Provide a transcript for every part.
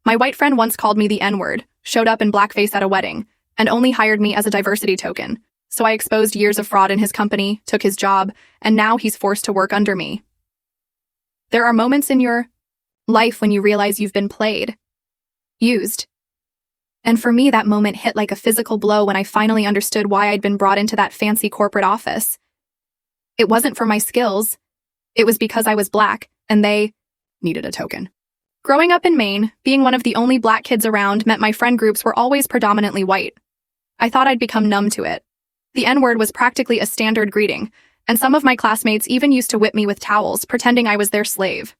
My white friend once called me the N-word, showed up in blackface at a wedding, and only hired me as a diversity token. So I exposed years of fraud in his company, took his job, and now he's forced to work under me. There are moments in your life when you realize you've been played, used. And for me, that moment hit like a physical blow when I finally understood why I'd been brought into that fancy corporate office. It wasn't for my skills. It was because I was black, and they needed a token. Growing up in Maine, being one of the only black kids around meant my friend groups were always predominantly white. I thought I'd become numb to it. The N-word was practically a standard greeting, and some of my classmates even used to whip me with towels, pretending I was their slave.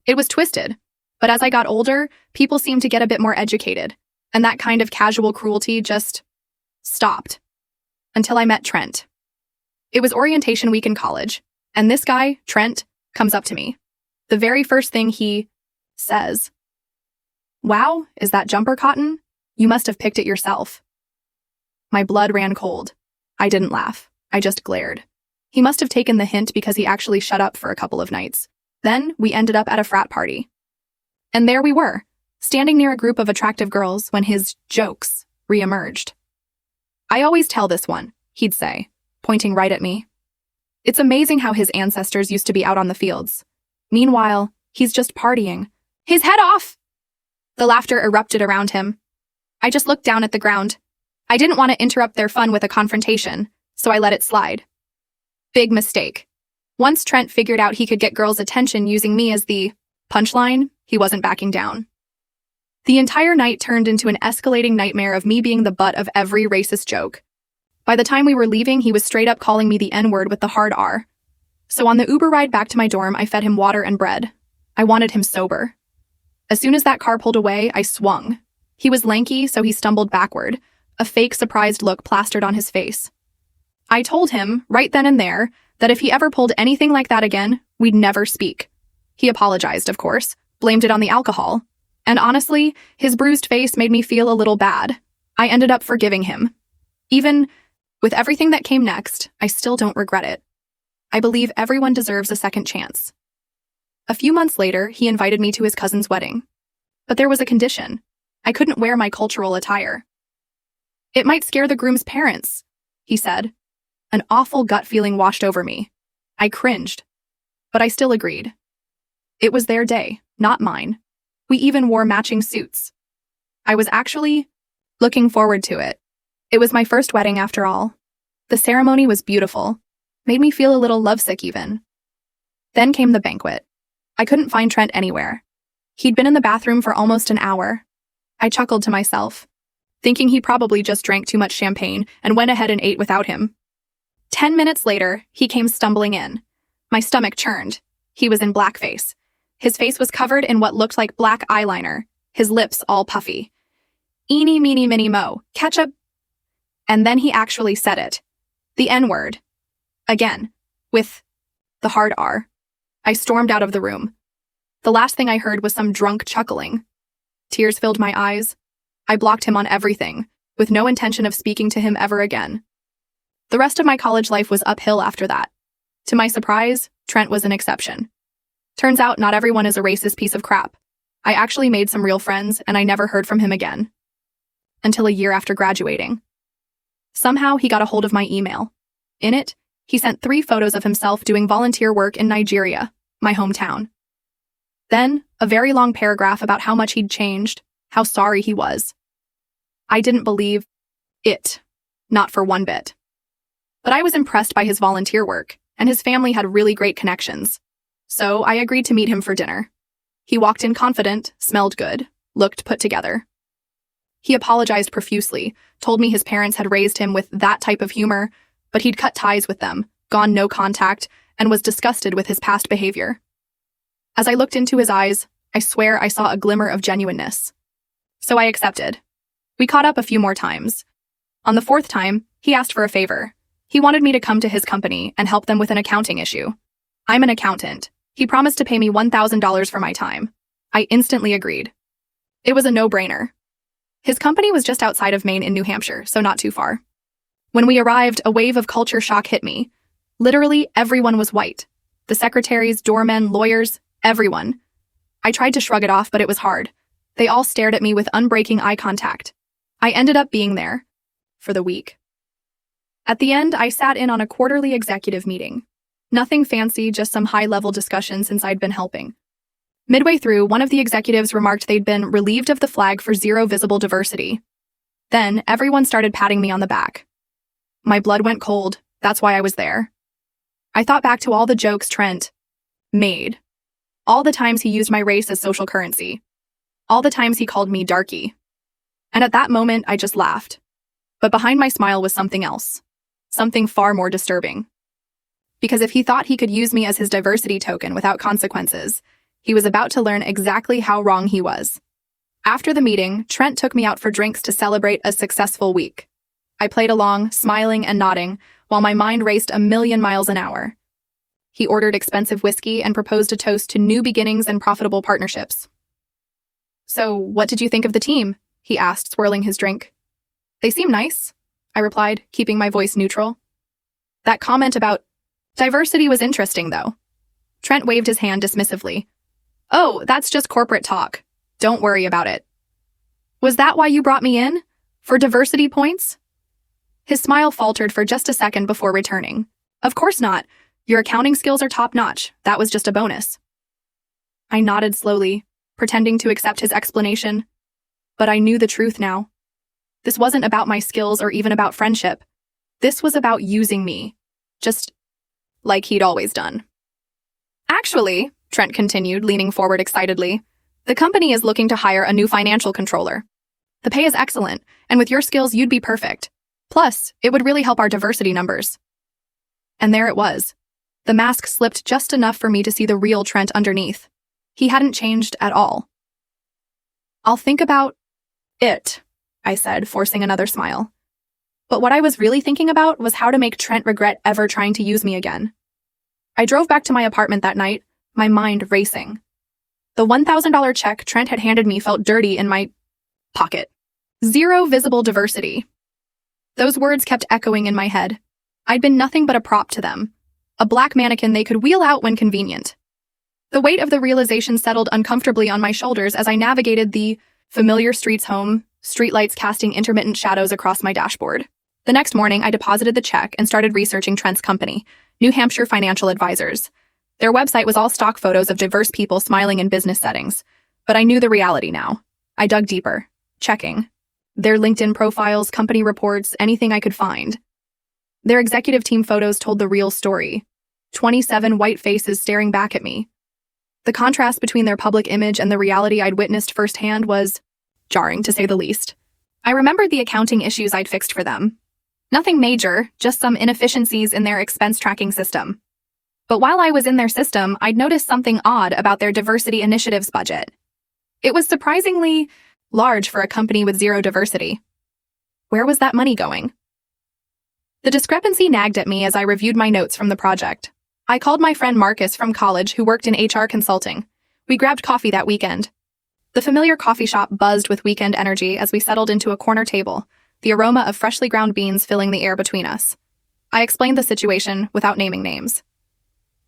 It was twisted, but as I got older, people seemed to get a bit more educated, and that kind of casual cruelty just stopped. Until I met Trent. It was orientation week in college, and this guy, Trent, comes up to me. The very first thing he says, "Wow, is that jumper cotton? You must have picked it yourself." My blood ran cold. I didn't laugh. I just glared. He must have taken the hint because he actually shut up for a couple of nights. Then we ended up at a frat party. And there we were, standing near a group of attractive girls when his jokes re-emerged. "I always tell this one," he'd say, pointing right at me. "It's amazing how his ancestors used to be out on the fields. Meanwhile, he's just partying. His head off!" The laughter erupted around him. I just looked down at the ground. I didn't want to interrupt their fun with a confrontation, so I let it slide. Big mistake. Once Trent figured out he could get girls' attention using me as the punchline, he wasn't backing down. The entire night turned into an escalating nightmare of me being the butt of every racist joke. By the time we were leaving, he was straight up calling me the N-word with the hard R. So on the Uber ride back to my dorm, I fed him water and bread. I wanted him sober. As soon as that car pulled away, I swung. He was lanky, so he stumbled backward, a fake surprised look plastered on his face. I told him, right then and there, that if he ever pulled anything like that again, we'd never speak. He apologized, of course, blamed it on the alcohol. And honestly, his bruised face made me feel a little bad. I ended up forgiving him. Even with everything that came next, I still don't regret it. I believe everyone deserves a second chance. A few months later, he invited me to his cousin's wedding. But there was a condition. I couldn't wear my cultural attire. "It might scare the groom's parents," he said. An awful gut feeling washed over me. I cringed. But I still agreed. It was their day, not mine. We even wore matching suits. I was actually looking forward to it. It was my first wedding after all. The ceremony was beautiful. Made me feel a little lovesick even. Then came the banquet. I couldn't find Trent anywhere. He'd been in the bathroom for almost an hour. I chuckled to myself, thinking he probably just drank too much champagne and went ahead and ate without him. 10 minutes later, he came stumbling in. My stomach churned. He was in blackface. His face was covered in what looked like black eyeliner, his lips all puffy. "Eeny, meeny, miny, mo, ketchup." And then he actually said it. The N-word. Again, with the hard R. I stormed out of the room. The last thing I heard was some drunk chuckling. Tears filled my eyes. I blocked him on everything, with no intention of speaking to him ever again. The rest of my college life was uphill after that. To my surprise, Trent was an exception. Turns out not everyone is a racist piece of crap. I actually made some real friends, and I never heard from him again. Until a year after graduating. Somehow he got a hold of my email. In it, he sent 3 photos of himself doing volunteer work in Nigeria, my hometown. Then, a very long paragraph about how much he'd changed, how sorry he was. I didn't believe it, not for one bit. But I was impressed by his volunteer work, and his family had really great connections. So I agreed to meet him for dinner. He walked in confident, smelled good, looked put together. He apologized profusely, told me his parents had raised him with that type of humor, but he'd cut ties with them, gone no contact, and was disgusted with his past behavior. As I looked into his eyes, I swear I saw a glimmer of genuineness. So I accepted. We caught up a few more times. On the 4th time, he asked for a favor. He wanted me to come to his company and help them with an accounting issue. I'm an accountant. He promised to pay me $1,000 for my time. I instantly agreed. It was a no-brainer. His company was just outside of Maine in New Hampshire, so not too far. When we arrived, a wave of culture shock hit me. Literally everyone was white. The secretaries, doormen, lawyers, everyone. I tried to shrug it off, but it was hard. They all stared at me with unbreaking eye contact. I ended up being there for the week. At the end, I sat in on a quarterly executive meeting. Nothing fancy, just some high-level discussion since I'd been helping. Midway through, one of the executives remarked they'd been relieved of the flag for zero visible diversity. Then, everyone started patting me on the back. My blood went cold. That's why I was there. I thought back to all the jokes Trent made. All the times he used my race as social currency. All the times he called me darky. And at that moment, I just laughed. But behind my smile was something else. Something far more disturbing. Because if he thought he could use me as his diversity token without consequences, he was about to learn exactly how wrong he was. After the meeting, Trent took me out for drinks to celebrate a successful week. I played along, smiling and nodding, while my mind raced a million miles an hour. He ordered expensive whiskey and proposed a toast to new beginnings and profitable partnerships. "So, what did you think of the team?" he asked, swirling his drink. "They seem nice," I replied, keeping my voice neutral. That comment about diversity was interesting, though. Trent waved his hand dismissively. "Oh, that's just corporate talk. Don't worry about it." "Was that why you brought me in? For diversity points?" His smile faltered for just a second before returning. "Of course not. Your accounting skills are top-notch. That was just a bonus." I nodded slowly, pretending to accept his explanation. But I knew the truth now. This wasn't about my skills or even about friendship. This was about using me. Just like he'd always done. "Actually," Trent continued, leaning forward excitedly, "the company is looking to hire a new financial controller. The pay is excellent, and with your skills, you'd be perfect. Plus, it would really help our diversity numbers." And there it was. The mask slipped just enough for me to see the real Trent underneath. He hadn't changed at all. "I'll think about it," I said, forcing another smile. But what I was really thinking about was how to make Trent regret ever trying to use me again. I drove back to my apartment that night, my mind racing. The $1,000 check Trent had handed me felt dirty in my pocket. Zero visible diversity. Those words kept echoing in my head. I'd been nothing but a prop to them. A black mannequin they could wheel out when convenient. The weight of the realization settled uncomfortably on my shoulders as I navigated the familiar streets home, streetlights casting intermittent shadows across my dashboard. The next morning, I deposited the check and started researching Trent's company, New Hampshire Financial Advisors. Their website was all stock photos of diverse people smiling in business settings. But I knew the reality now. I dug deeper, checking their LinkedIn profiles, company reports, anything I could find. Their executive team photos told the real story. 27 white faces staring back at me. The contrast between their public image and the reality I'd witnessed firsthand was jarring, to say the least. I remembered the accounting issues I'd fixed for them. Nothing major, just some inefficiencies in their expense tracking system. But while I was in their system, I'd noticed something odd about their diversity initiatives budget. It was surprisingly large for a company with zero diversity. Where was that money going? The discrepancy nagged at me as I reviewed my notes from the project. I called my friend Marcus from college who worked in HR consulting. We grabbed coffee that weekend. The familiar coffee shop buzzed with weekend energy as we settled into a corner table, the aroma of freshly ground beans filling the air between us. I explained the situation without naming names.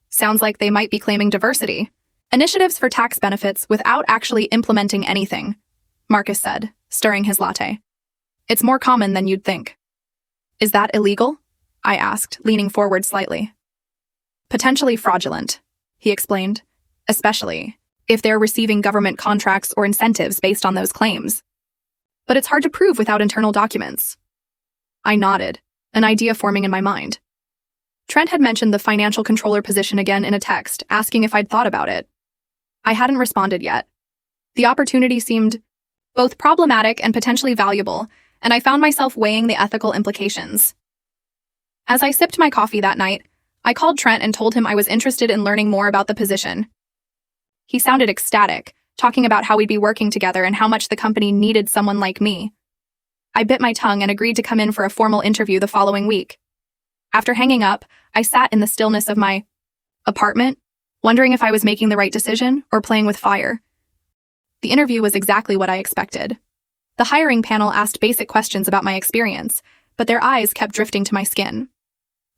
"Sounds like they might be claiming diversity. Initiatives for tax benefits without actually implementing anything," Marcus said, stirring his latte. "It's more common than you'd think." "Is that illegal?" I asked, leaning forward slightly. "Potentially fraudulent," he explained, "especially if they're receiving government contracts or incentives based on those claims. But it's hard to prove without internal documents." I nodded, an idea forming in my mind. Trent had mentioned the financial controller position again in a text, asking if I'd thought about it. I hadn't responded yet. The opportunity seemed both problematic and potentially valuable, and I found myself weighing the ethical implications. As I sipped my coffee that night, I called Trent and told him I was interested in learning more about the position. He sounded ecstatic, talking about how we'd be working together and how much the company needed someone like me. I bit my tongue and agreed to come in for a formal interview the following week. After hanging up, I sat in the stillness of my apartment, wondering if I was making the right decision or playing with fire. The interview was exactly what I expected. The hiring panel asked basic questions about my experience, but their eyes kept drifting to my skin.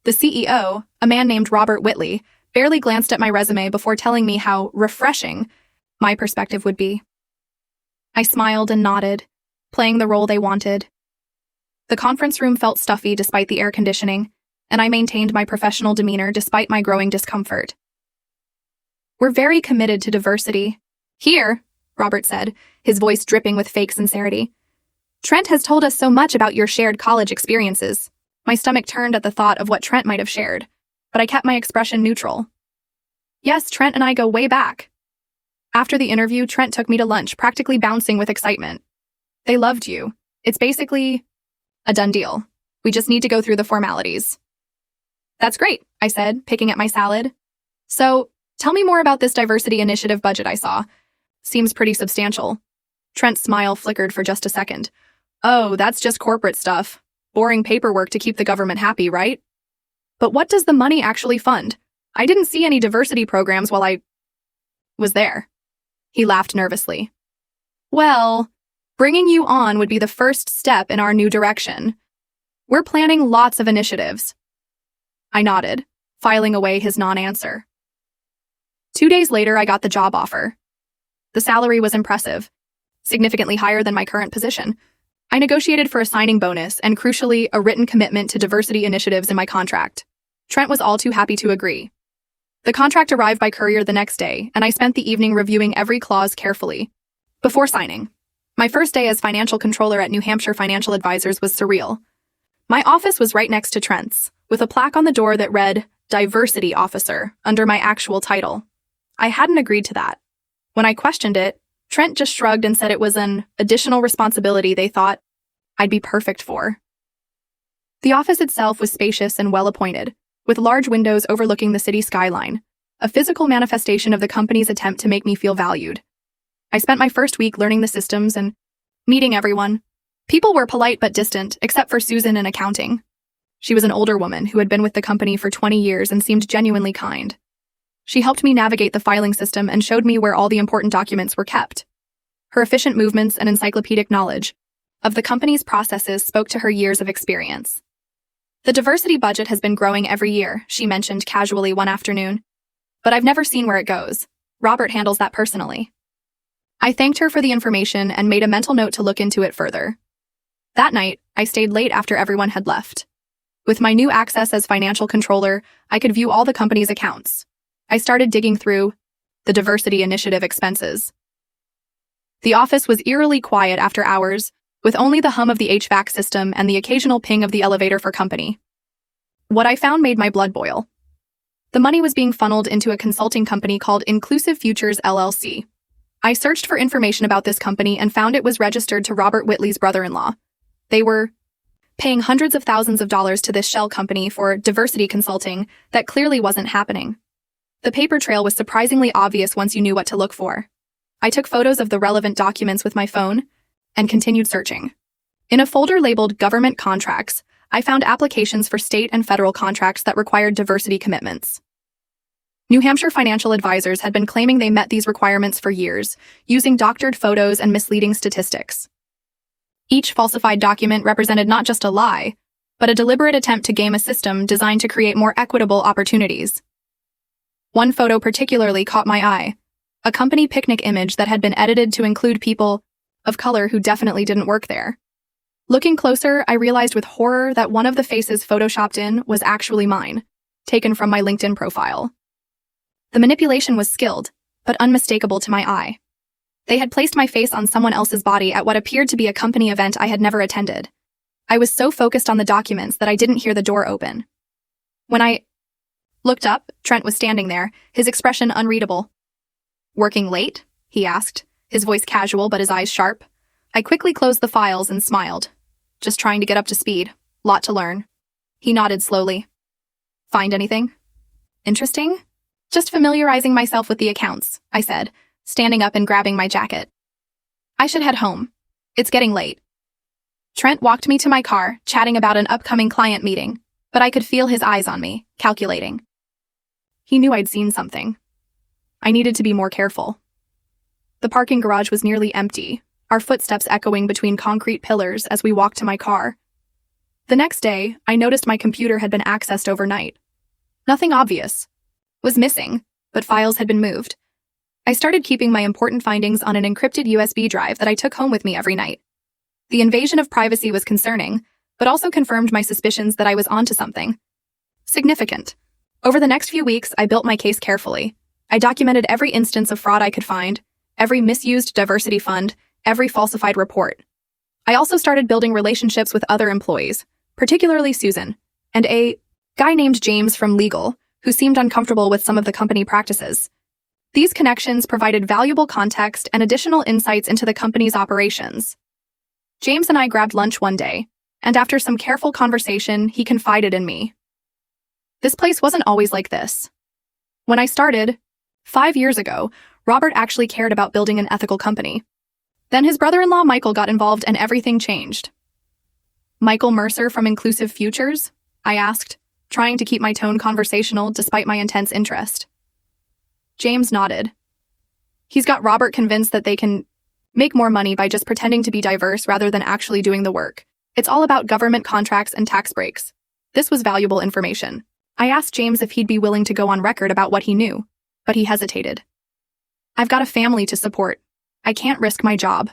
The CEO, a man named Robert Whitley, barely glanced at my resume before telling me how refreshing my perspective would be. I smiled and nodded, playing the role they wanted. The conference room felt stuffy despite the air conditioning, and I maintained my professional demeanor despite my growing discomfort. We're very committed to diversity. Here, Robert said, his voice dripping with fake sincerity. Trent has told us so much about your shared college experiences. My stomach turned at the thought of what Trent might have shared, but I kept my expression neutral. Yes, Trent and I go way back. After the interview, Trent took me to lunch, practically bouncing with excitement. They loved you. It's basically a done deal. We just need to go through the formalities. That's great, I said, picking at my salad. So, tell me more about this diversity initiative budget I saw. Seems pretty substantial. Trent's smile flickered for just a second. Oh, that's just corporate stuff. Boring paperwork to keep the government happy, right? But what does the money actually fund? I didn't see any diversity programs while I was there. He laughed nervously. Well, bringing you on would be the first step in our new direction. We're planning lots of initiatives. I nodded, filing away his non-answer. 2 days later, I got the job offer. The salary was impressive, significantly higher than my current position. I negotiated for a signing bonus and, crucially, a written commitment to diversity initiatives in my contract. Trent was all too happy to agree. The contract arrived by courier the next day, and I spent the evening reviewing every clause carefully before signing. My first day as financial controller at New Hampshire Financial Advisors was surreal. My office was right next to Trent's, with a plaque on the door that read, Diversity Officer, under my actual title. I hadn't agreed to that. When I questioned it, Trent just shrugged and said it was an additional responsibility they thought I'd be perfect for. The office itself was spacious and well-appointed, with large windows overlooking the city skyline, a physical manifestation of the company's attempt to make me feel valued. I spent my first week learning the systems and meeting everyone. People were polite but distant, except for Susan in accounting. She was an older woman who had been with the company for 20 years and seemed genuinely kind. She helped me navigate the filing system and showed me where all the important documents were kept. Her efficient movements and encyclopedic knowledge of the company's processes spoke to her years of experience. The diversity budget has been growing every year, she mentioned casually one afternoon. But I've never seen where it goes. Robert handles that personally. I thanked her for the information and made a mental note to look into it further. That night, I stayed late after everyone had left. With my new access as financial controller, I could view all the company's accounts. I started digging through the diversity initiative expenses. The office was eerily quiet after hours, with only the hum of the HVAC system and the occasional ping of the elevator for company. What I found made my blood boil. The money was being funneled into a consulting company called Inclusive Futures LLC. I searched for information about this company and found it was registered to Robert Whitley's brother-in-law. They were paying hundreds of thousands of dollars to this shell company for diversity consulting that clearly wasn't happening. The paper trail was surprisingly obvious once you knew what to look for. I took photos of the relevant documents with my phone and continued searching. In a folder labeled Government Contracts, I found applications for state and federal contracts that required diversity commitments. New Hampshire Financial Advisors had been claiming they met these requirements for years, using doctored photos and misleading statistics. Each falsified document represented not just a lie, but a deliberate attempt to game a system designed to create more equitable opportunities. One photo particularly caught my eye, a company picnic image that had been edited to include people of color who definitely didn't work there. Looking closer, I realized with horror that one of the faces photoshopped in was actually mine, taken from my LinkedIn profile. The manipulation was skilled, but unmistakable to my eye. They had placed my face on someone else's body at what appeared to be a company event I had never attended. I was so focused on the documents that I didn't hear the door open. When I looked up, Trent was standing there, his expression unreadable. Working late? He asked, his voice casual but his eyes sharp. I quickly closed the files and smiled. Just trying to get up to speed. Lot to learn. He nodded slowly. Find anything interesting? Just familiarizing myself with the accounts, I said, standing up and grabbing my jacket. I should head home. It's getting late. Trent walked me to my car, chatting about an upcoming client meeting, but I could feel his eyes on me, calculating. He knew I'd seen something. I needed to be more careful. The parking garage was nearly empty, our footsteps echoing between concrete pillars as we walked to my car. The next day, I noticed my computer had been accessed overnight. Nothing obvious was missing, but files had been moved. I started keeping my important findings on an encrypted USB drive that I took home with me every night. The invasion of privacy was concerning, but also confirmed my suspicions that I was onto something significant. Over the next few weeks, I built my case carefully. I documented every instance of fraud I could find, every misused diversity fund, every falsified report. I also started building relationships with other employees, particularly Susan, and a guy named James from legal, who seemed uncomfortable with some of the company practices. These connections provided valuable context and additional insights into the company's operations. James and I grabbed lunch one day, and after some careful conversation, he confided in me. This place wasn't always like this. When I started, 5 years ago, Robert actually cared about building an ethical company. Then his brother-in-law Michael got involved and everything changed. Michael Mercer from Inclusive Futures? I asked, trying to keep my tone conversational despite my intense interest. James nodded. He's got Robert convinced that they can make more money by just pretending to be diverse rather than actually doing the work. It's all about government contracts and tax breaks. This was valuable information. I asked James if he'd be willing to go on record about what he knew, but he hesitated. I've got a family to support. I can't risk my job.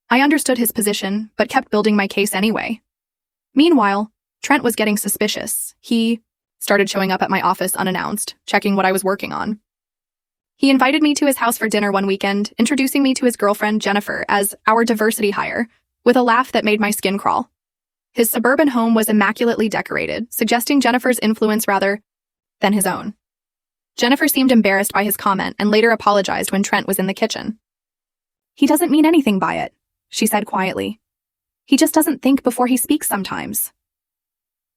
I understood his position, but kept building my case anyway. Meanwhile, Trent was getting suspicious. He started showing up at my office unannounced, checking what I was working on. He invited me to his house for dinner one weekend, introducing me to his girlfriend Jennifer as our diversity hire, with a laugh that made my skin crawl. His suburban home was immaculately decorated, suggesting Jennifer's influence rather than his own. Jennifer seemed embarrassed by his comment and later apologized when Trent was in the kitchen. He doesn't mean anything by it, she said quietly. He just doesn't think before he speaks sometimes.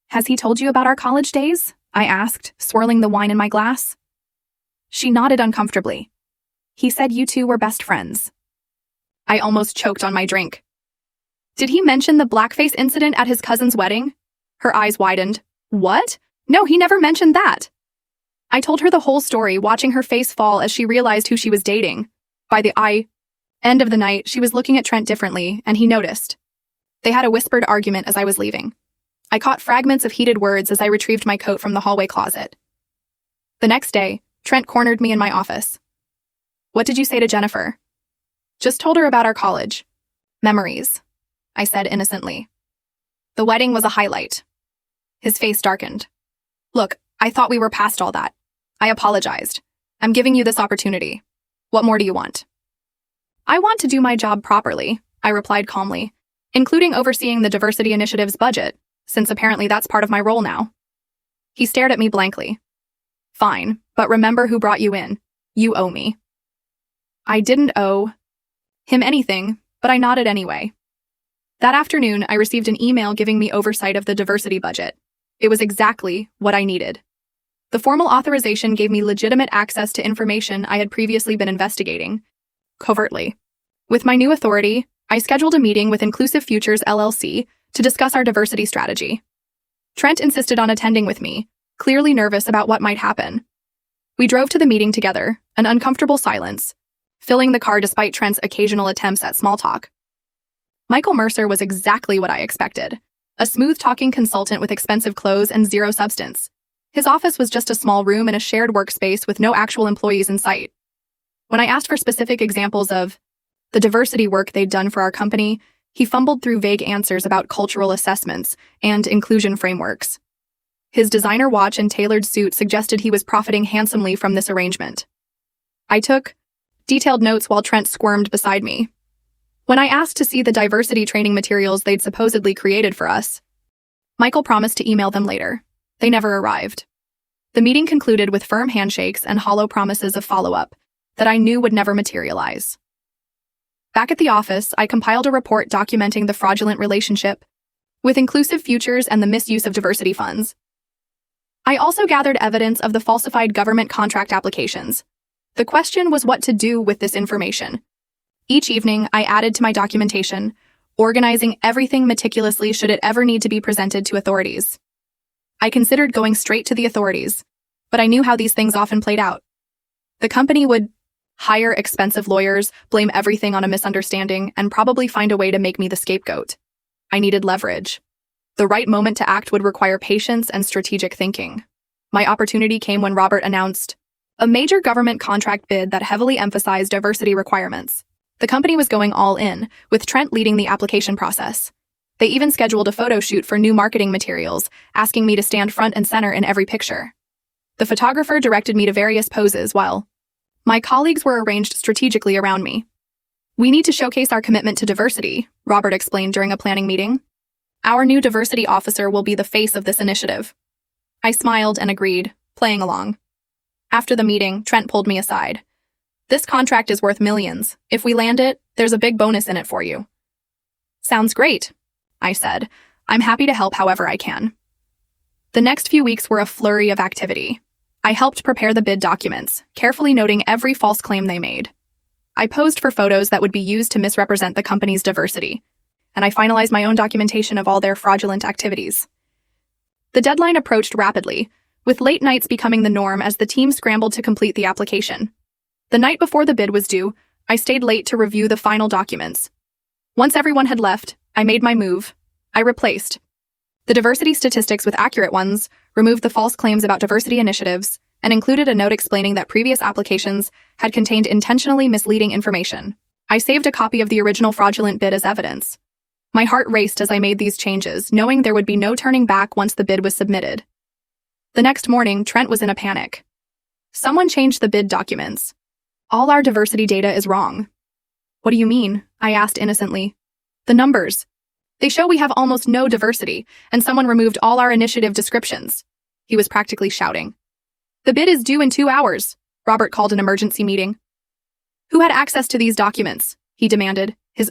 Has he told you about our college days? I asked, swirling the wine in my glass. She nodded uncomfortably. He said you two were best friends. I almost choked on my drink. Did he mention the Blackface incident at his cousin's wedding? Her eyes widened. What? No, he never mentioned that. I told her the whole story, watching her face fall as she realized who she was dating. By the end of the night, she was looking at Trent differently, and he noticed. They had a whispered argument as I was leaving. I caught fragments of heated words as I retrieved my coat from the hallway closet. The next day, Trent cornered me in my office. What did you say to Jennifer? Just told her about our college. Memories, I said innocently. The wedding was a highlight. His face darkened. Look, I thought we were past all that. I apologized. I'm giving you this opportunity. What more do you want? I want to do my job properly, I replied calmly, including overseeing the diversity initiative's budget, since apparently that's part of my role now. He stared at me blankly. Fine, but remember who brought you in. You owe me. I didn't owe him anything, but I nodded anyway. That afternoon, I received an email giving me oversight of the diversity budget. It was exactly what I needed. The formal authorization gave me legitimate access to information I had previously been investigating, covertly. With my new authority, I scheduled a meeting with Inclusive Futures LLC to discuss our diversity strategy. Trent insisted on attending with me, clearly nervous about what might happen. We drove to the meeting together, an uncomfortable silence, filling the car despite Trent's occasional attempts at small talk. Michael Mercer was exactly what I expected, a smooth-talking consultant with expensive clothes and zero substance. His office was just a small room in a shared workspace with no actual employees in sight. When I asked for specific examples of the diversity work they'd done for our company, he fumbled through vague answers about cultural assessments and inclusion frameworks. His designer watch and tailored suit suggested he was profiting handsomely from this arrangement. I took detailed notes while Trent squirmed beside me. When I asked to see the diversity training materials they'd supposedly created for us, Michael promised to email them later. They never arrived. The meeting concluded with firm handshakes and hollow promises of follow-up that I knew would never materialize. Back at the office, I compiled a report documenting the fraudulent relationship with Inclusive Futures and the misuse of diversity funds. I also gathered evidence of the falsified government contract applications. The question was what to do with this information. Each evening, I added to my documentation, organizing everything meticulously should it ever need to be presented to authorities. I considered going straight to the authorities, but I knew how these things often played out. The company would hire expensive lawyers, blame everything on a misunderstanding, and probably find a way to make me the scapegoat. I needed leverage. The right moment to act would require patience and strategic thinking. My opportunity came when Robert announced A major government contract bid that heavily emphasized diversity requirements. The company was going all in, with Trent leading the application process. They even scheduled a photo shoot for new marketing materials, asking me to stand front and center in every picture. The photographer directed me to various poses while my colleagues were arranged strategically around me. "We need to showcase our commitment to diversity," Robert explained during a planning meeting. "Our new diversity officer will be the face of this initiative." I smiled and agreed, playing along. After the meeting, Trent pulled me aside. "This contract is worth millions. If we land it, there's a big bonus in it for you." "Sounds great," I said. "I'm happy to help however I can." The next few weeks were a flurry of activity. I helped prepare the bid documents, carefully noting every false claim they made. I posed for photos that would be used to misrepresent the company's diversity, and I finalized my own documentation of all their fraudulent activities. The deadline approached rapidly, with late nights becoming the norm as the team scrambled to complete the application. The night before the bid was due, I stayed late to review the final documents. Once everyone had left, I made my move. I replaced the diversity statistics with accurate ones, removed the false claims about diversity initiatives, and included a note explaining that previous applications had contained intentionally misleading information. I saved a copy of the original fraudulent bid as evidence. My heart raced as I made these changes, knowing there would be no turning back once the bid was submitted. The next morning, Trent was in a panic. "Someone changed the bid documents. All our diversity data is wrong." "What do you mean?" I asked innocently. "The numbers. They show we have almost no diversity, and someone removed all our initiative descriptions." He was practically shouting. "The bid is due in 2 hours," Robert called an emergency meeting. "Who had access to these documents?" he demanded, his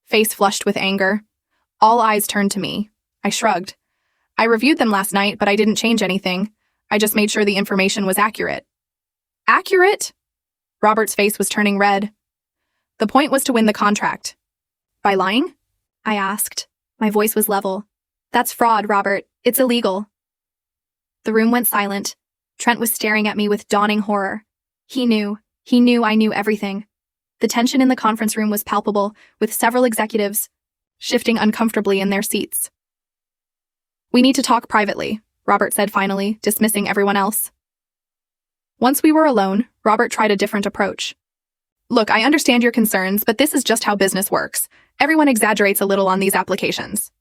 face flushed with anger. All eyes turned to me. I shrugged. "I reviewed them last night, but I didn't change anything. I just made sure the information was accurate." "Accurate?" Robert's face was turning red. "The point was to win the contract." "By lying?" I asked. My voice was level. "That's fraud, Robert. It's illegal." The room went silent. Trent was staring at me with dawning horror. He knew I knew everything. The tension in the conference room was palpable, with several executives shifting uncomfortably in their seats. "We need to talk privately," Robert said finally, dismissing everyone else. Once we were alone, Robert tried a different approach. "Look, I understand your concerns, but this is just how business works. Everyone exaggerates a little on these applications."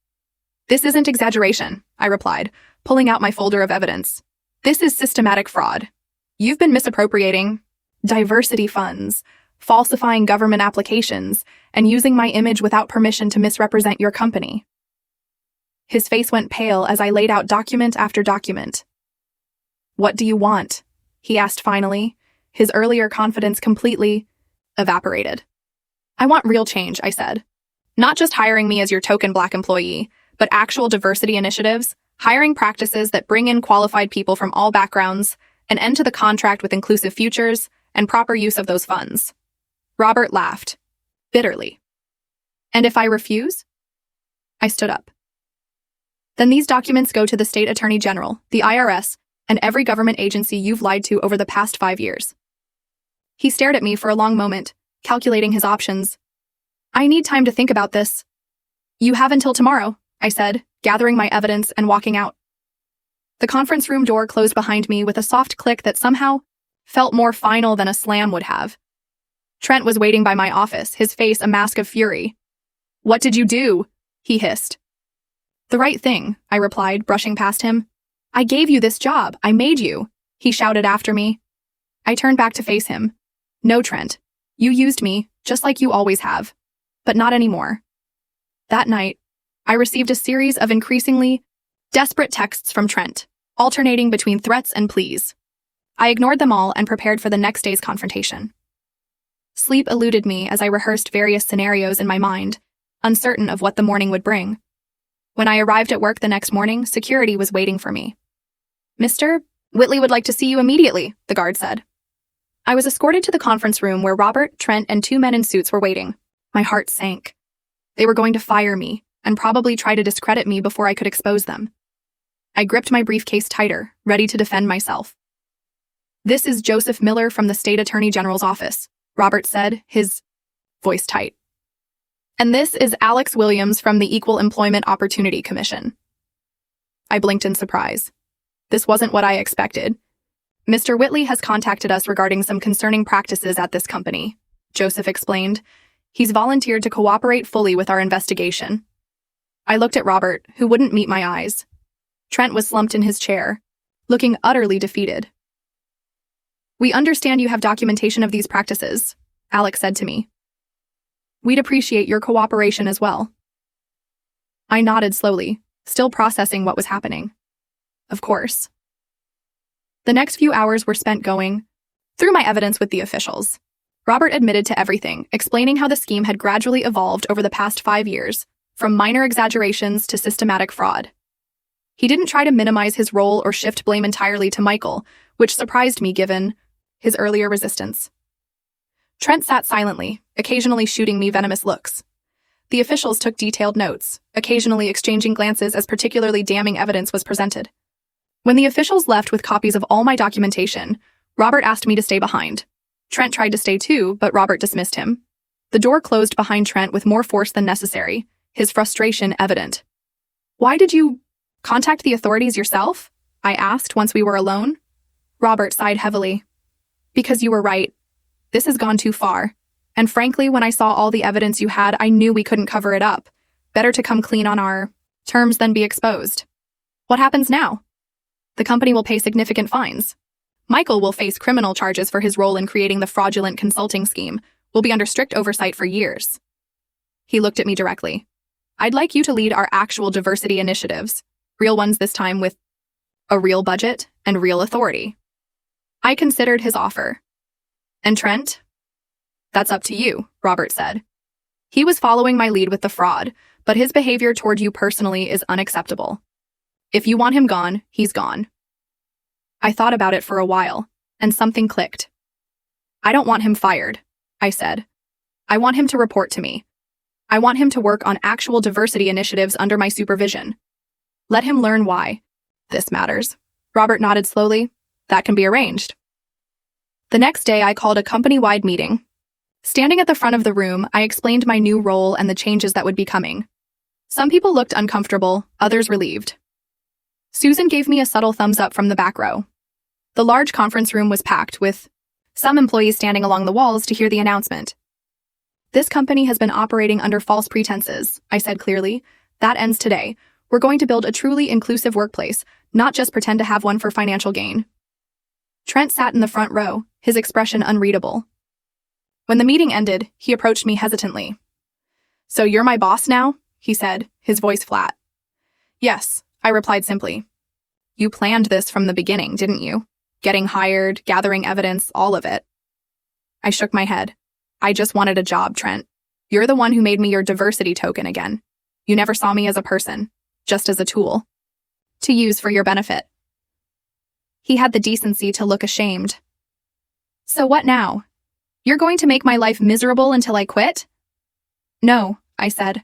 "This isn't exaggeration," I replied, pulling out my folder of evidence. "This is systematic fraud. You've been misappropriating diversity funds, falsifying government applications, and using my image without permission to misrepresent your company." His face went pale as I laid out document after document. "What do you want?" he asked finally, his earlier confidence completely evaporated. "I want real change," I said. "Not just hiring me as your token Black employee, but actual diversity initiatives, hiring practices that bring in qualified people from all backgrounds, an end to the contract with inclusive futures, and proper use of those funds." Robert laughed, bitterly. "And if I refuse?" I stood up. "Then these documents go to the State Attorney General, the IRS, and every government agency you've lied to over the past 5 years. He stared at me for a long moment, calculating his options. "I need time to think about this." "You have until tomorrow," I said, gathering my evidence and walking out. The conference room door closed behind me with a soft click that somehow felt more final than a slam would have. Trent was waiting by my office, his face a mask of fury. "What did you do?" he hissed. "The right thing," I replied, brushing past him. "I gave you this job. I made you," he shouted after me. I turned back to face him. "No, Trent. You used me, just like you always have. But not anymore." That night, I received a series of increasingly desperate texts from Trent, alternating between threats and pleas. I ignored them all and prepared for the next day's confrontation. Sleep eluded me as I rehearsed various scenarios in my mind, uncertain of what the morning would bring. When I arrived at work the next morning, security was waiting for me. "Mr. Whitley would like to see you immediately," the guard said. I was escorted to the conference room where Robert, Trent, and 2 men in suits were waiting. My heart sank. They were going to fire me, and probably try to discredit me before I could expose them. I gripped my briefcase tighter, ready to defend myself. "This is Joseph Miller from the State Attorney General's office," Robert said, his voice tight. "And this is Alex Williams from the Equal Employment Opportunity Commission." I blinked in surprise. This wasn't what I expected. Mr. Whitley has contacted us regarding some concerning practices at this company, Joseph explained. He's volunteered to cooperate fully with our investigation. I looked at Robert, who wouldn't meet my eyes. Trent was slumped in his chair, looking utterly defeated. We understand you have documentation of these practices, Alex said to me. We'd appreciate your cooperation as well. I nodded slowly, still processing what was happening. Of course. The next few hours were spent going through my evidence with the officials. Robert admitted to everything, explaining how the scheme had gradually evolved over the past 5 years, from minor exaggerations to systematic fraud. He didn't try to minimize his role or shift blame entirely to Michael, which surprised me given his earlier resistance. Trent sat silently, occasionally shooting me venomous looks. The officials took detailed notes, occasionally exchanging glances as particularly damning evidence was presented. When the officials left with copies of all my documentation, Robert asked me to stay behind. Trent tried to stay too, but Robert dismissed him. The door closed behind Trent with more force than necessary, his frustration evident. Why did you contact the authorities yourself? I asked once we were alone. Robert sighed heavily. Because you were right. This has gone too far. And frankly, when I saw all the evidence you had, I knew we couldn't cover it up. Better to come clean on our terms than be exposed. What happens now? The company will pay significant fines. Michael will face criminal charges for his role in creating the fraudulent consulting scheme, will be under strict oversight for years. He looked at me directly. I'd like you to lead our actual diversity initiatives, real ones this time with a real budget and real authority. I considered his offer. And Trent? That's up to you, Robert said. He was following my lead with the fraud, but his behavior toward you personally is unacceptable. If you want him gone, he's gone. I thought about it for a while, and something clicked. I don't want him fired, I said. I want him to report to me. I want him to work on actual diversity initiatives under my supervision. Let him learn why this matters. Robert nodded slowly. That can be arranged. The next day, I called a company-wide meeting. Standing at the front of the room, I explained my new role and the changes that would be coming. Some people looked uncomfortable, others relieved. Susan gave me a subtle thumbs up from the back row. The large conference room was packed, with some employees standing along the walls to hear the announcement. This company has been operating under false pretenses, I said clearly. That ends today. We're going to build a truly inclusive workplace, not just pretend to have one for financial gain. Trent sat in the front row, his expression unreadable. When the meeting ended, he approached me hesitantly. So you're my boss now? He said, his voice flat. Yes, I replied simply. You planned this from the beginning, didn't you? Getting hired, gathering evidence, all of it. I shook my head. I just wanted a job, Trent. You're the one who made me your diversity token again. You never saw me as a person, just as a tool. To use for your benefit. He had the decency to look ashamed. So what now? You're going to make my life miserable until I quit? No, I said.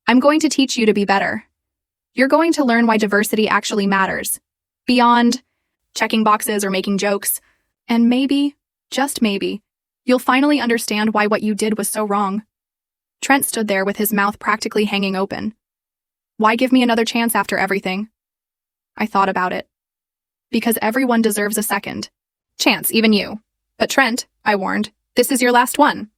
I'm going to teach you to be better. You're going to learn why diversity actually matters. Beyond checking boxes or making jokes. And maybe, just maybe, you'll finally understand why what you did was so wrong. Trent stood there with his mouth practically hanging open. Why give me another chance after everything? I thought about it. Because everyone deserves a second chance, even you. But Trent, I warned, this is your last one.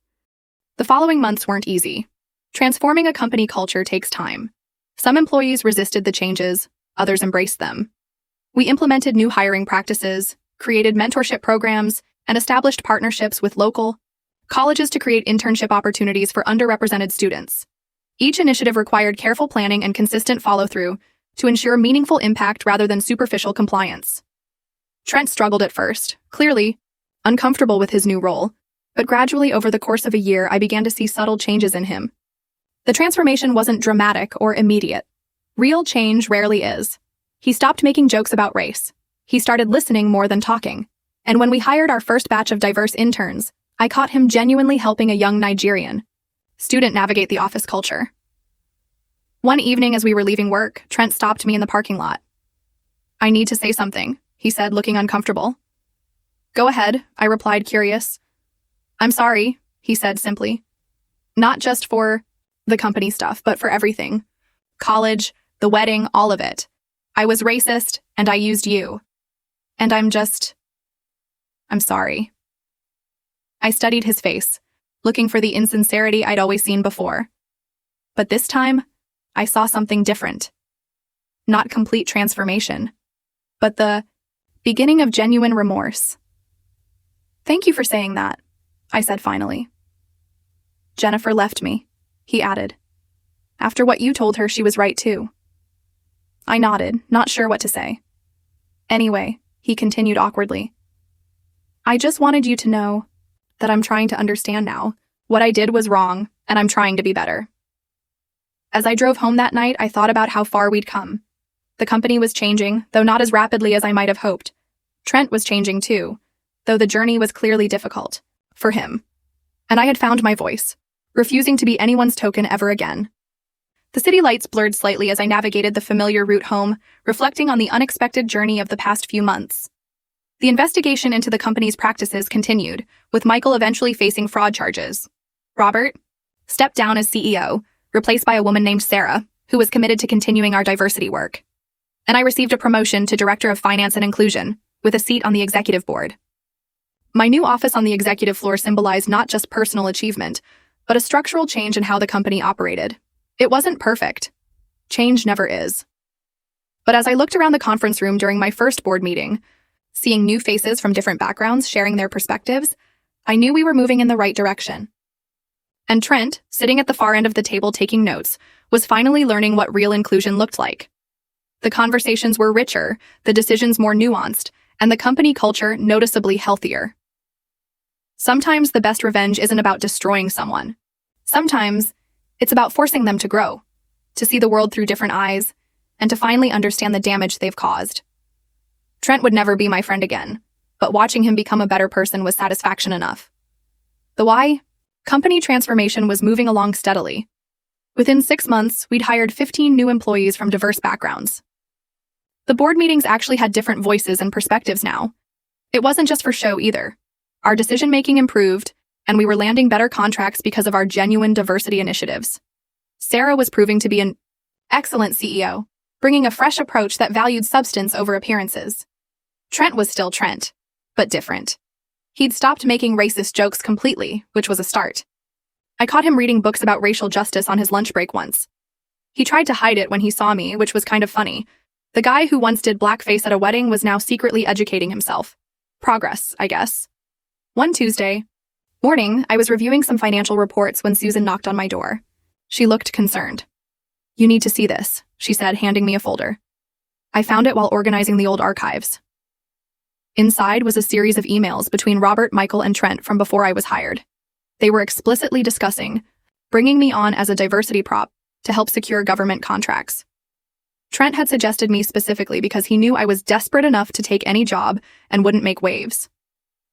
The following months weren't easy. Transforming a company culture takes time. Some employees resisted the changes, others embraced them. We implemented new hiring practices, created mentorship programs, and established partnerships with local colleges to create internship opportunities for underrepresented students. Each initiative required careful planning and consistent follow-through to ensure meaningful impact rather than superficial compliance. Trent struggled at first, clearly uncomfortable with his new role, but gradually over the course of a year, I began to see subtle changes in him. The transformation wasn't dramatic or immediate. Real change rarely is. He stopped making jokes about race. He started listening more than talking. And when we hired our first batch of diverse interns, I caught him genuinely helping a young Nigerian student navigate the office culture. One evening as we were leaving work, Trent stopped me in the parking lot. I need to say something, he said, looking uncomfortable. Go ahead, I replied, curious. I'm sorry, he said simply. Not just for the company stuff, but for everything. College, the wedding, all of it. I was racist, and I used you. And I'm just I'm sorry. I studied his face, looking for the insincerity I'd always seen before. But this time, I saw something different. Not complete transformation, but the beginning of genuine remorse. Thank you for saying that, I said finally. Jennifer left me, he added. After what you told her, she was right too. I nodded, not sure what to say. Anyway, he continued awkwardly. I just wanted you to know that I'm trying to understand now. What I did was wrong, and I'm trying to be better. As I drove home that night, I thought about how far we'd come. The company was changing, though not as rapidly as I might have hoped. Trent was changing too, though the journey was clearly difficult. For him. And I had found my voice, refusing to be anyone's token ever again. The city lights blurred slightly as I navigated the familiar route home, reflecting on the unexpected journey of the past few months. The investigation into the company's practices continued, with Michael eventually facing fraud charges. Robert stepped down as CEO, replaced by a woman named Sarah, who was committed to continuing our diversity work. And I received a promotion to Director of Finance and Inclusion, with a seat on the executive board. My new office on the executive floor symbolized not just personal achievement, but a structural change in how the company operated. It wasn't perfect. Change never is. But as I looked around the conference room during my first board meeting, seeing new faces from different backgrounds sharing their perspectives, I knew we were moving in the right direction. And Trent, sitting at the far end of the table taking notes, was finally learning what real inclusion looked like. The conversations were richer, the decisions more nuanced, and the company culture noticeably healthier. Sometimes the best revenge isn't about destroying someone. Sometimes it's about forcing them to grow, to see the world through different eyes, and to finally understand the damage they've caused. Trent would never be my friend again, but watching him become a better person was satisfaction enough. The why? Company transformation was moving along steadily. Within 6 months, we'd hired 15 new employees from diverse backgrounds. The board meetings actually had different voices and perspectives now. It wasn't just for show either. Our decision-making improved, and we were landing better contracts because of our genuine diversity initiatives. Sarah was proving to be an excellent CEO, bringing a fresh approach that valued substance over appearances. Trent was still Trent, but different. He'd stopped making racist jokes completely, which was a start. I caught him reading books about racial justice on his lunch break once. He tried to hide it when he saw me, which was kind of funny. The guy who once did blackface at a wedding was now secretly educating himself. Progress, I guess. One Tuesday morning, I was reviewing some financial reports when Susan knocked on my door. She looked concerned. You need to see this, she said, handing me a folder. I found it while organizing the old archives. Inside was a series of emails between Robert, Michael, and Trent from before I was hired. They were explicitly discussing bringing me on as a diversity prop to help secure government contracts. Trent had suggested me specifically because he knew I was desperate enough to take any job and wouldn't make waves.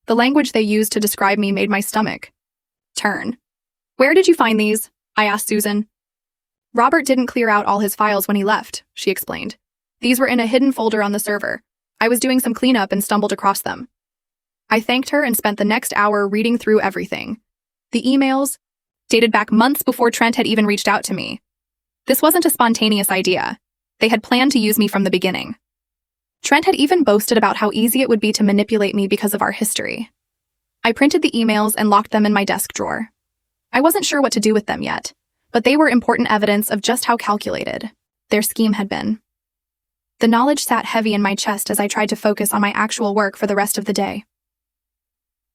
The language they used to describe me made my stomach turn. Where did you find these? I asked Susan. Robert didn't clear out all his files when he left, she explained. These were in a hidden folder on the server. I was doing some cleanup and stumbled across them. I thanked her and spent the next hour reading through everything. The emails dated back months before Trent had even reached out to me. This wasn't a spontaneous idea. They had planned to use me from the beginning. Trent had even boasted about how easy it would be to manipulate me because of our history. I printed the emails and locked them in my desk drawer. I wasn't sure what to do with them yet, but they were important evidence of just how calculated their scheme had been. The knowledge sat heavy in my chest as I tried to focus on my actual work for the rest of the day.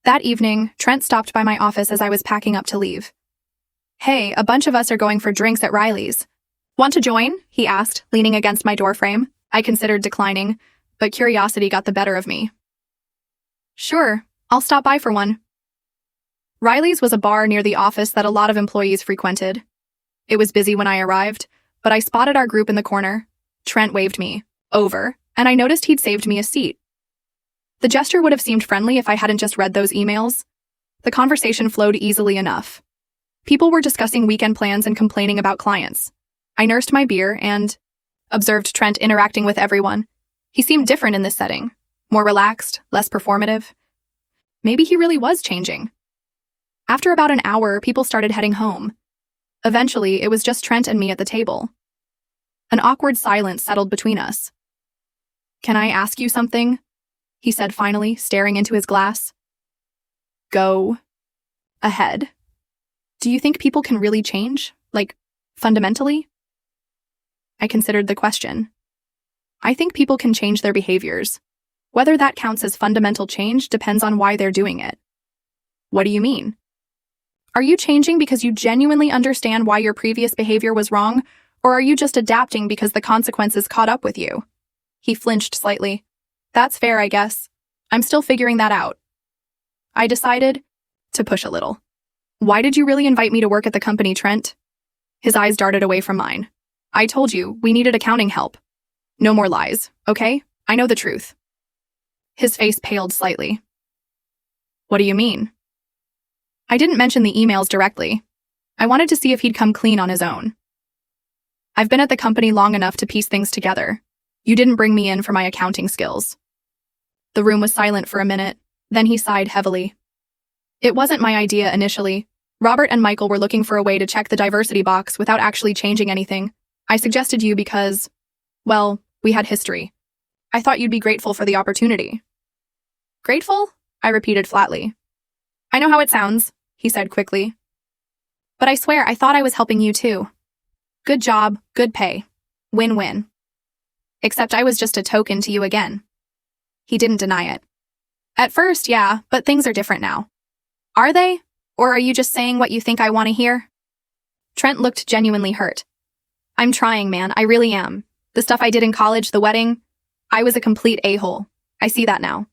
That evening, Trent stopped by my office as I was packing up to leave. Hey, a bunch of us are going for drinks at Riley's. Want to join? He asked, leaning against my doorframe. I considered declining, but curiosity got the better of me. Sure, I'll stop by for one. Riley's was a bar near the office that a lot of employees frequented. It was busy when I arrived, but I spotted our group in the corner. Trent waved me over, and I noticed he'd saved me a seat. The gesture would have seemed friendly if I hadn't just read those emails. The conversation flowed easily enough. People were discussing weekend plans and complaining about clients. I nursed my beer and observed Trent interacting with everyone. He seemed different in this setting, more relaxed, less performative. Maybe he really was changing. After about an hour, people started heading home. Eventually, it was just Trent and me at the table. An awkward silence settled between us. Can I ask you something? he said finally, staring into his glass. Go ahead. Do you think people can really change? Like, fundamentally? I considered the question. I think people can change their behaviors. Whether that counts as fundamental change depends on why they're doing it. What do you mean? Are you changing because you genuinely understand why your previous behavior was wrong, or are you just adapting because the consequences caught up with you? He flinched slightly. That's fair, I guess. I'm still figuring that out. I decided to push a little. Why did you really invite me to work at the company, Trent? His eyes darted away from mine. I told you, we needed accounting help. No more lies, okay? I know the truth. His face paled slightly. What do you mean? I didn't mention the emails directly. I wanted to see if he'd come clean on his own. I've been at the company long enough to piece things together. You didn't bring me in for my accounting skills. The room was silent for a minute, then he sighed heavily. It wasn't my idea initially. Robert and Michael were looking for a way to check the diversity box without actually changing anything. I suggested you because, well, we had history. I thought you'd be grateful for the opportunity. Grateful? I repeated flatly. I know how it sounds, he said quickly. But I swear I thought I was helping you too. Good job, good pay. Win-win. Except I was just a token to you again. He didn't deny it. At first, yeah, but things are different now. Are they? Or are you just saying what you think I want to hear? Trent looked genuinely hurt. I'm trying, man, I really am. The stuff I did in college, the wedding, I was a complete a-hole. I see that now.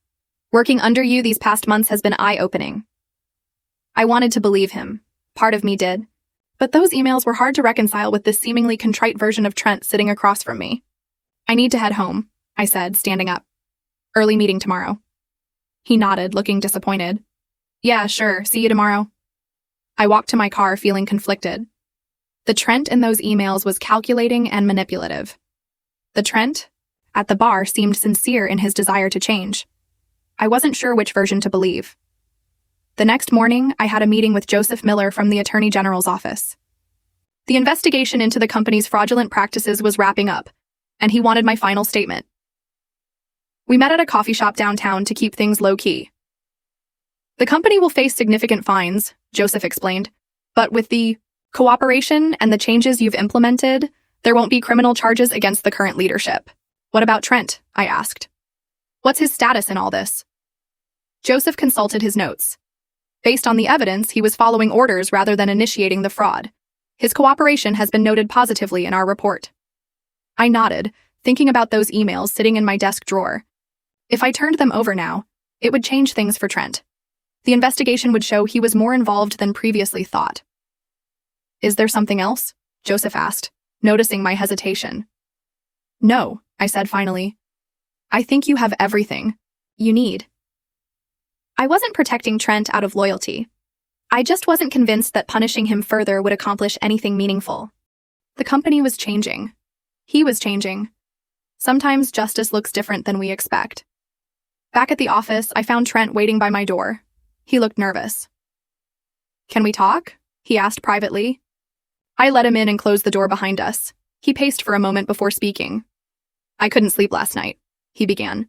Working under you these past months has been eye-opening. I wanted to believe him. Part of me did. But those emails were hard to reconcile with this seemingly contrite version of Trent sitting across from me. I need to head home, I said, standing up. Early meeting tomorrow. He nodded, looking disappointed. Yeah, sure, see you tomorrow. I walked to my car feeling conflicted. The Trent in those emails was calculating and manipulative. The Trent at the bar seemed sincere in his desire to change. I wasn't sure which version to believe. The next morning, I had a meeting with Joseph Miller from the Attorney General's office. The investigation into the company's fraudulent practices was wrapping up, and he wanted my final statement. We met at a coffee shop downtown to keep things low-key. The company will face significant fines, Joseph explained, but with the cooperation and the changes you've implemented, there won't be criminal charges against the current leadership. What about Trent? I asked. What's his status in all this? Joseph consulted his notes. Based on the evidence, he was following orders rather than initiating the fraud. His cooperation has been noted positively in our report. I nodded, thinking about those emails sitting in my desk drawer. If I turned them over now, it would change things for Trent. The investigation would show he was more involved than previously thought. Is there something else? Joseph asked, noticing my hesitation. No, I said finally. I think you have everything you need. I wasn't protecting Trent out of loyalty. I just wasn't convinced that punishing him further would accomplish anything meaningful. The company was changing. He was changing. Sometimes justice looks different than we expect. Back at the office, I found Trent waiting by my door. He looked nervous. Can we talk? He asked privately. I let him in and closed the door behind us. He paced for a moment before speaking. I couldn't sleep last night, he began.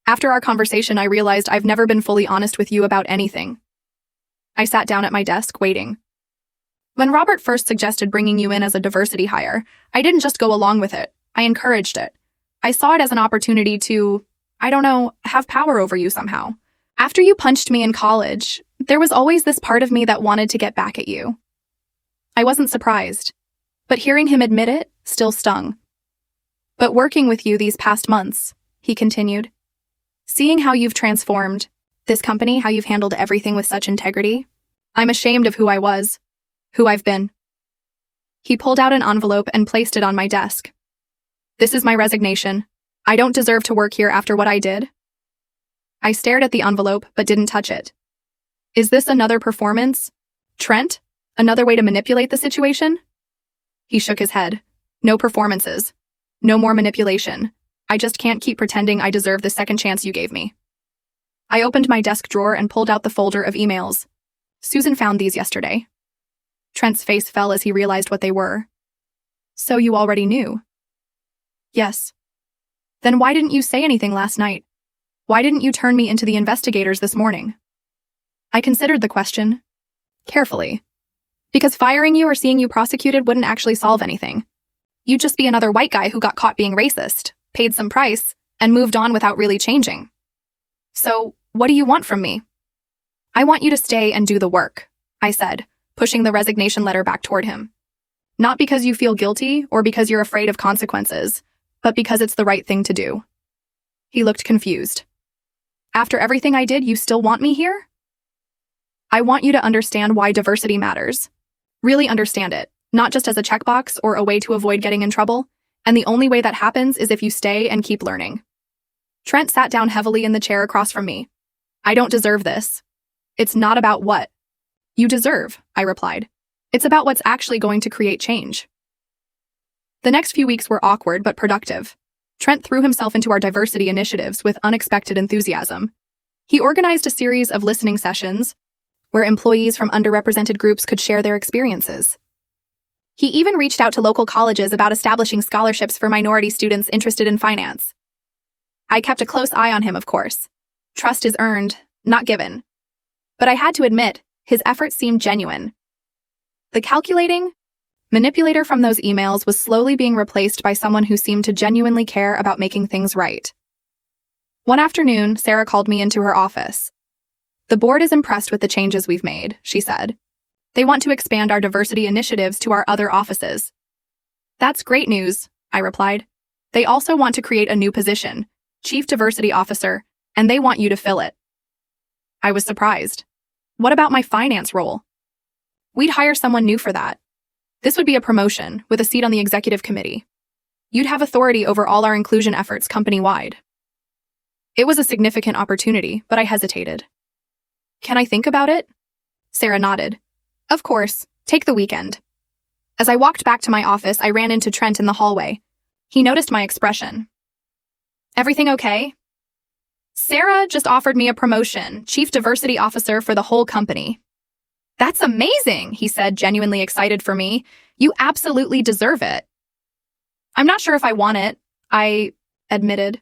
After our conversation, I realized I've never been fully honest with you about anything. I sat down at my desk, waiting. When Robert first suggested bringing you in as a diversity hire, I didn't just go along with it. I encouraged it. I saw it as an opportunity to, have power over you somehow. After you punched me in college, there was always this part of me that wanted to get back at you. I wasn't surprised, but hearing him admit it still stung. But working with you these past months, he continued, seeing how you've transformed this company, how you've handled everything with such integrity, I'm ashamed of who I was, who I've been. He pulled out an envelope and placed it on my desk. This is my resignation. I don't deserve to work here after what I did. I stared at the envelope but didn't touch it. Is this another performance? Trent? Another way to manipulate the situation? He shook his head. No performances. No more manipulation. I just can't keep pretending I deserve the second chance you gave me. I opened my desk drawer and pulled out the folder of emails. Susan found these yesterday. Trent's face fell as he realized what they were. So you already knew? Yes. Then why didn't you say anything last night? Why didn't you turn me into the investigators this morning? I considered the question carefully. Because firing you or seeing you prosecuted wouldn't actually solve anything. You'd just be another white guy who got caught being racist, paid some price, and moved on without really changing. So, what do you want from me? I want you to stay and do the work, I said, pushing the resignation letter back toward him. Not because you feel guilty or because you're afraid of consequences, but because it's the right thing to do. He looked confused. After everything I did, you still want me here? I want you to understand why diversity matters. Really understand it, not just as a checkbox or a way to avoid getting in trouble, and the only way that happens is if you stay and keep learning. Trent sat down heavily in the chair across from me. I don't deserve this. It's not about what you deserve, I replied. It's about what's actually going to create change. The next few weeks were awkward but productive. Trent threw himself into our diversity initiatives with unexpected enthusiasm. He organized a series of listening sessions where employees from underrepresented groups could share their experiences. He even reached out to local colleges about establishing scholarships for minority students interested in finance. I kept a close eye on him, of course. Trust is earned, not given. But I had to admit, his efforts seemed genuine. The calculating manipulator from those emails was slowly being replaced by someone who seemed to genuinely care about making things right. One afternoon, Sarah called me into her office. The board is impressed with the changes we've made, she said. They want to expand our diversity initiatives to our other offices. That's great news, I replied. They also want to create a new position, Chief Diversity Officer, and they want you to fill it. I was surprised. What about my finance role? We'd hire someone new for that. This would be a promotion, with a seat on the executive committee. You'd have authority over all our inclusion efforts company-wide. It was a significant opportunity, but I hesitated. Can I think about it? Sarah nodded. Of course, take the weekend. As I walked back to my office, I ran into Trent in the hallway. He noticed my expression. Everything okay? Sarah just offered me a promotion, Chief Diversity Officer for the whole company. That's amazing, he said, genuinely excited for me. You absolutely deserve it. I'm not sure if I want it, I admitted.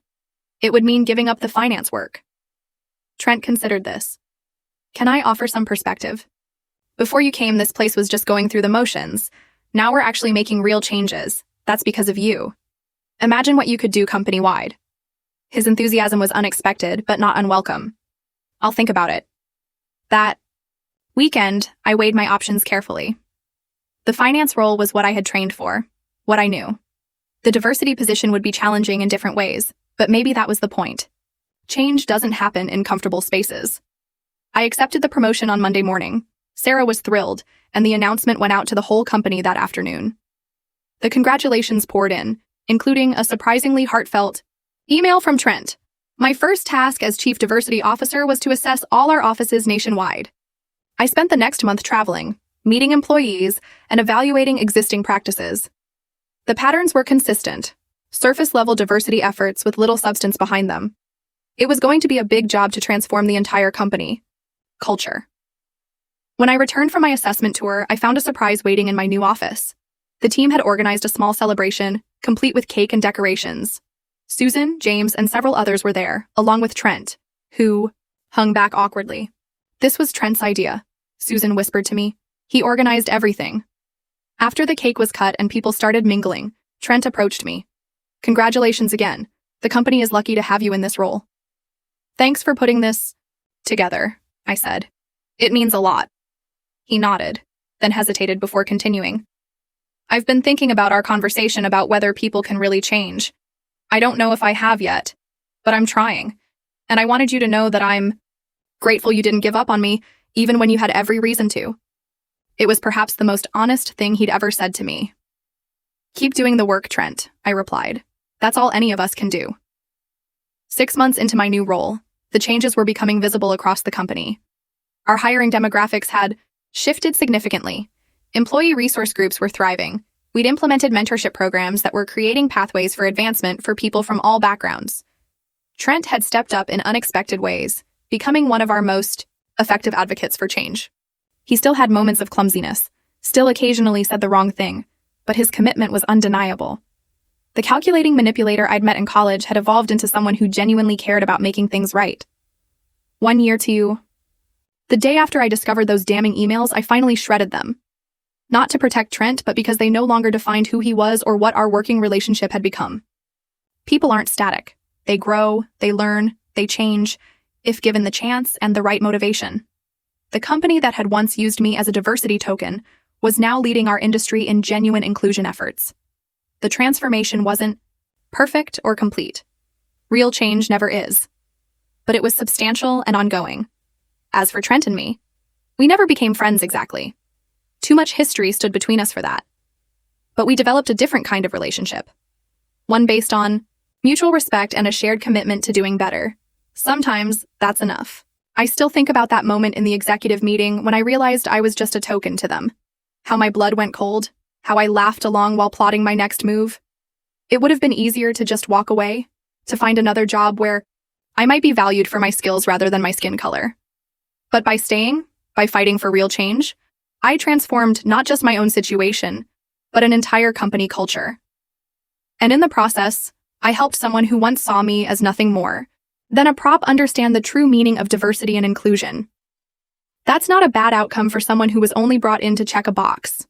It would mean giving up the finance work. Trent considered this. Can I offer some perspective? Before you came, this place was just going through the motions. Now we're actually making real changes. That's because of you. Imagine what you could do company-wide. His enthusiasm was unexpected, but not unwelcome. I'll think about it. That weekend, I weighed my options carefully. The finance role was what I had trained for, what I knew. The diversity position would be challenging in different ways, but maybe that was the point. Change doesn't happen in comfortable spaces. I accepted the promotion on Monday morning. Sarah was thrilled, and the announcement went out to the whole company that afternoon. The congratulations poured in, including a surprisingly heartfelt email from Trent. My first task as Chief Diversity Officer was to assess all our offices nationwide. I spent the next month traveling, meeting employees, and evaluating existing practices. The patterns were consistent, surface-level diversity efforts with little substance behind them. It was going to be a big job to transform the entire company. Culture. When I returned from my assessment tour, I found a surprise waiting in my new office. The team had organized a small celebration, complete with cake and decorations. Susan, James, and several others were there, along with Trent, who hung back awkwardly. This was Trent's idea, Susan whispered to me. He organized everything. After the cake was cut and people started mingling, Trent approached me. Congratulations again. The company is lucky to have you in this role. Thanks for putting this together, I said. It means a lot. He nodded, then hesitated before continuing. I've been thinking about our conversation about whether people can really change. I don't know if I have yet, but I'm trying. And I wanted you to know that I'm grateful you didn't give up on me, even when you had every reason to. It was perhaps the most honest thing he'd ever said to me. Keep doing the work, Trent, I replied. That's all any of us can do. 6 months into my new role, the changes were becoming visible across the company. Our hiring demographics had shifted significantly. Employee resource groups were thriving. We'd implemented mentorship programs that were creating pathways for advancement for people from all backgrounds. Trent had stepped up in unexpected ways, becoming one of our most effective advocates for change. He still had moments of clumsiness, still occasionally said the wrong thing, but his commitment was undeniable. The calculating manipulator I'd met in college had evolved into someone who genuinely cared about making things right. 1 year to... The day after I discovered those damning emails, I finally shredded them. Not to protect Trent, but because they no longer defined who he was or what our working relationship had become. People aren't static. They grow, they learn, they change, if given the chance and the right motivation. The company that had once used me as a diversity token was now leading our industry in genuine inclusion efforts. The transformation wasn't perfect or complete. Real change never is. But it was substantial and ongoing. As for Trent and me, we never became friends exactly. Too much history stood between us for that. But we developed a different kind of relationship. One based on mutual respect and a shared commitment to doing better. Sometimes that's enough. I still think about that moment in the executive meeting when I realized I was just a token to them. How my blood went cold. How I laughed along while plotting my next move. It would have been easier to just walk away, to find another job where I might be valued for my skills rather than my skin color. But by staying, by fighting for real change, I transformed not just my own situation, but an entire company culture. And in the process, I helped someone who once saw me as nothing more than a prop understand the true meaning of diversity and inclusion. That's not a bad outcome for someone who was only brought in to check a box.